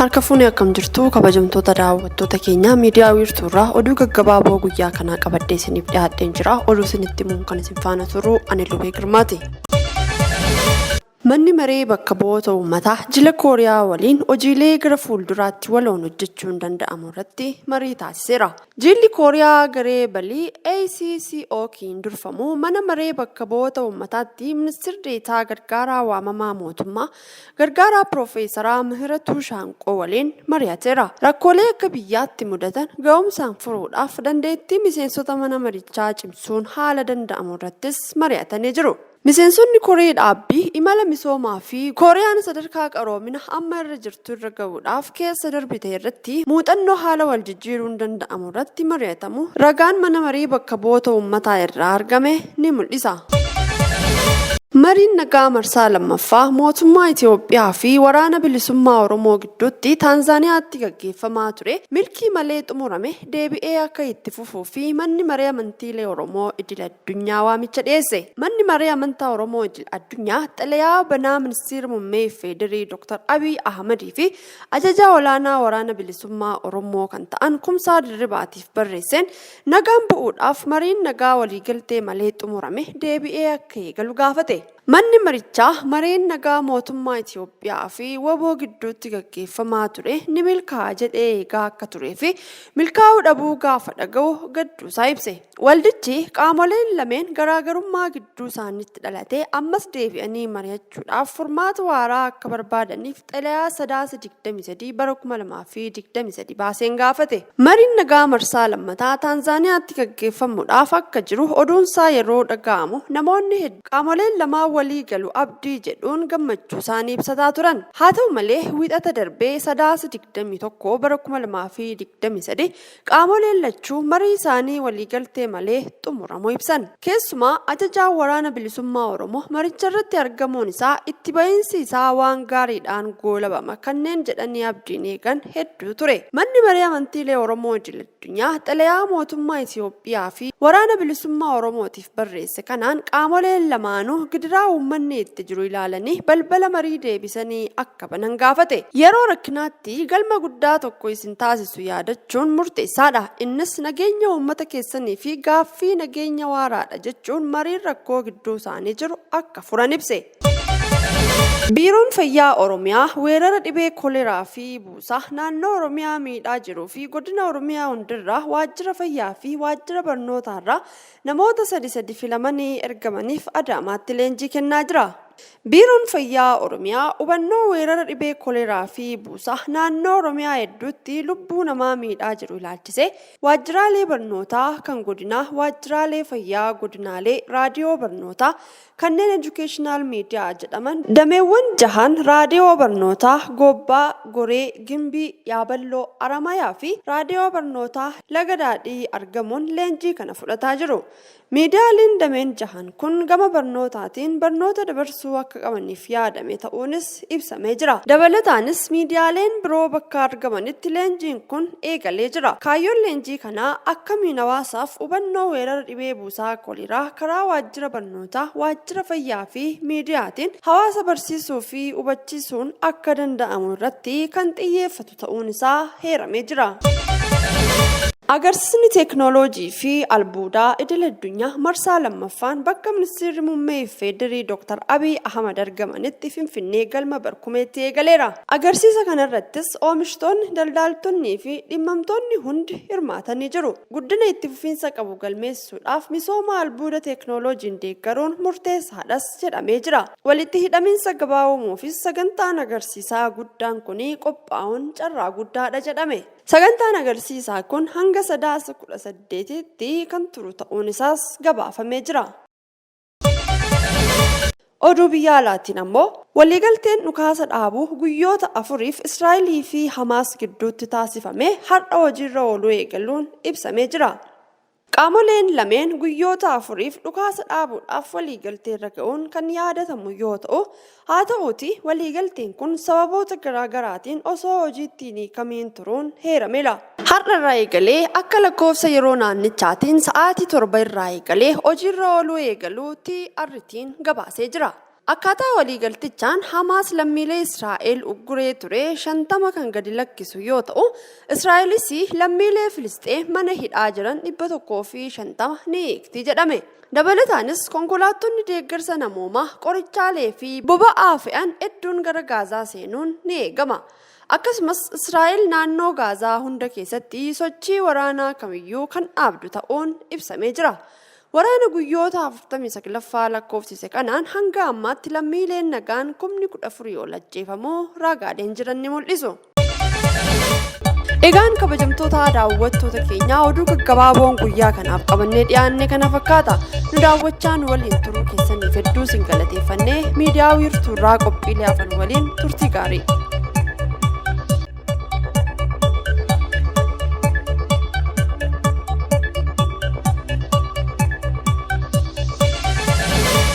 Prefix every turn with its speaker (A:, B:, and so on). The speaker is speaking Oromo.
A: Harka fuunee akkam jirtu kabajamtoota daawwattoota keenya miidiyaa wiirtuurraa oduu gaggabaaboo guyyaa kanaa qabadhee isiniif dhiyaadheen jira. Oduu isinitti himuun kan isin faana turu ani Lubee Girmaati. Manni maree bakka bu'oota uummataa jila Kooriyaa waliin hojiilee gara fuulduraatti waloon hojjechuun danda'amu irratti marii taasiseera. Jilli Kooriyaa garee balii ACCO'n durfamu mana maree bakka bu'oota uummataatti ministeera deetaa gargaaraa waamamaa mootummaa gargaaraa Piroofeesaraa Mihiratuu Shaanqoo waliin mari'ateera. Rakkoolee akka biyyaatti mudatan ga'umsaan furuudhaaf dandeettii miseensota mana marichaa cimsuun haala danda'amu irrattis mari'atanii jiru. Miseensonni Koree dhaabbii imala misoomaa fi Kooriyaan sadarkaa qaroomina amma irra jirtu irra gahuudhaaf keessa darbite irratti muuxannoo haala wal jijjiiruun danda'amu irratti mari'atamu ragaan mana marii bakka bu'oota uummataa irraa argame ni mul'isa. Mariin nagaa marsaa lammaffaa mootummaa Itoophiyaa fi waraana bilisummaa Oromoo gidduutti Taanzaaniyaatti gaggeeffamaa ture milkii malee xumurame deebi'ee akka itti fufuu fi manni maree amantiilee Oromoo idil addunyaa waamicha dhiyeesse. Manni maree amantaa Oromoo idil addunyaa xalayaa banaa ministeera muummee Feederii Dr. Abiy Ahmadii fi ajajaa olaanaa waraana bilisummaa Oromoo kan ta'an Kumsaa Dirribaatiif barreesseen nagaan bu'uudhaaf mariin nagaa waliigaltee malee xumurame deebi'ee akka eegalu gaafate. Manni marichaa mareen nagaa mootummaa Itoophiyaa fi waboo gidduutti gaggeeffamaa ture ni milkaa'a jedhee eegaa akka turee fi milkaa'uu dhabuu gaafa dhaga'u gadduusaa ibse. Waldichi qaamoleen lameen garaagarummaa gidduu isaaniitti dhalatee ammas deebi'anii mari'achuudhaaf furmaata waaraa akka barbaadaniif xalayaa sadaasa 23 bara 2023 baaseen gaafate. Mariin nagaa marsaa lammataa Taanzaaniyaatti gaggeeffamuudhaaf akka jiru oduunsaa yeroo dhaga'amu namoonni hedduu qaamoleen lamaa walii galu abdii jedhuun gammachuu isaanii ibsataa turan. Haa ta'u malee wiixata darbee sadaasa 21 bara 2023 qaamoleen lachuu marii isaanii waliigaltee malee xumuramuu ibsan. Keessumaa ajajaan waraana bilisummaa Oromoo maricha irratti argamuun isaa itti ba'iinsi isaa waan gaariidhaan goolabama kanneen jedhanii abdiin eegan hedduu ture. Manni maree amantiilee Oromoo idil addunyaa xalayaa mootummaa Itoophiyaa fi waraana bilisummaa Oromootiif barreesse kanaan qaamoleen lamaanuu gidiraa uummanni itti jiru ilaalanii balbala marii deebisanii akka banan gaafate. Yeroo rakkinaatti galma guddaa tokko isin taasisu yaadachuun murteessaadha. Innis nageenya uummata keessanii fi gaaffii nageenya waaraadha jechuun mariin rakkoo gidduu isaanii jiru akka furan ibse. Biiroon Fayyaa Oromiyaa weerara dhibee koleeraa fi buusaa naannoo Oromiyaa miidhaa jiruu fi godina Oromiyaa hundirraa waajjira fayyaa fi waajjira barnootaarraa namoota sadi filamanii ergamaniif Adaamaatti leenjii kennaa jira. Biiroon Fayyaa Oromiyaa hubannoo weerara dhibee koleeraa fi buusaa naannoo Oromiyaa hedduutti lubbuu namaa miidhaa jiru ilaalchise waajjiraalee barnootaa kan godinaa, waajjiraalee fayyaa godinaalee, raadiyoo barnootaa kanneen educational media jedhaman dameewwan 6 raadiyoo barnootaa Gobbaa, Goree, Gimbii, Yaaballoo, Aramayaa fi raadiyoo barnootaa Laga Daadhii argamuun leenjii kana fudhataa jiru. Miidiyaaleen dameen 6 kun gama barnootaatiin barnoota dabarsuu akka qabaniif yaadame ta'uunis ibsamee jira. Dabalataanis miidiyaaleen biroo bakka argamanitti leenjiin kun eegalee jira. Kaayyoon leenjii kanaa akkamiin hawaasaaf hubannoo weerara dhibee buusaa koleeraa karaa waajjira barnootaa, waajjira fayyaa fi miidiyaatiin hawaasa barsiisuu fi hubachiisuun akka danda'amu irratti kan xiyyeeffatu ta'uun isaa heeramee jira. Agarsiisni teeknooloojii fi albuudaa idil addunyaa marsaa lammaffaan bakka ministeerri muummee Feederii Dr. Abiy Ahmad argamanitti Finfinnee galma Barkumeetti eegaleera. Agarsiisa kanarrattis oomishtoonni, daldaltoonnii fi dhimmamtoonni hundi hirmaatanii jiru. Guddina itti fufiinsa qabu galmeessuudhaaf misooma albuuda teeknooloojiin deeggaruun murteessaadhas jedhamee jira. Walitti hidhamiinsa gabaa uumuufis sagantaan agarsiisaa guddaan kun qophaa'uun carraa guddaadha jedhame. Sagantaan agarsiisaa kun hanga sadaasa 18tti kan turu ta'uun isaas gabaafamee jira. Oduu biyya alaatiin ammoo waliigalteen dhukaasa dhaabuu guyyoota 4f Israa'elii fi Hamaas gidduutti taasifame har'a hojiirra ooluu eegaluun ibsamee jira. Qaamoleen lameen guyyoota 4f dhukaasa dhaabuudhaaf waliigaltee irra ga'uun kan yaadatamu yoo ta'u, haa ta'uuti waliigalteen kun sababoota garaagaraatiin osoo hojiitti hin hiikamiin turuun heerameera. Har'a irraa eegalee akka lakkoofsa yeroo naannichaatiin sa'aatii 7 irraa eegalee hojiirra ooluu eegaluutti arritiin gabaasee jira. Akkaataa waliigaltichaan Hamaas lammiilee Israa'el ugguree ture 50 kan gadi lakkisu yoo ta'u, Israa'elis lammiilee Filisxeem mana hidhaa jiran 150 ni eegti jedhame. Dabalataanis konkolaattonni deeggarsa namoomaa qorichaalee fi boba'aa fe'an hedduun gara Gaazaa seenuun ni eegama. Akkasumas Israa'el naannoo Gaazaa hunda keessatti sochii waraanaa kamiyyuu kan dhaabdu ta'uun ibsamee jira. Waraana guyyoota 49ffaa lakkoofsise kanaan hanga ammaatti lammiileen nagaan 14,000 ol ajjeefamuu raagaaleen jiran ni mul'isu. Egaan kabajamtoota daawwattoota keenyaa oduu gaggabaaboon guyyaa kanaaf qabannee dhiyaanne kana fakkaata. Nu daawwachaa nu waliin turuu keessaniif hedduu isin galateeffannee miidiyaa wiirtuurraa qophiilee hafan waliin turtii gaarii.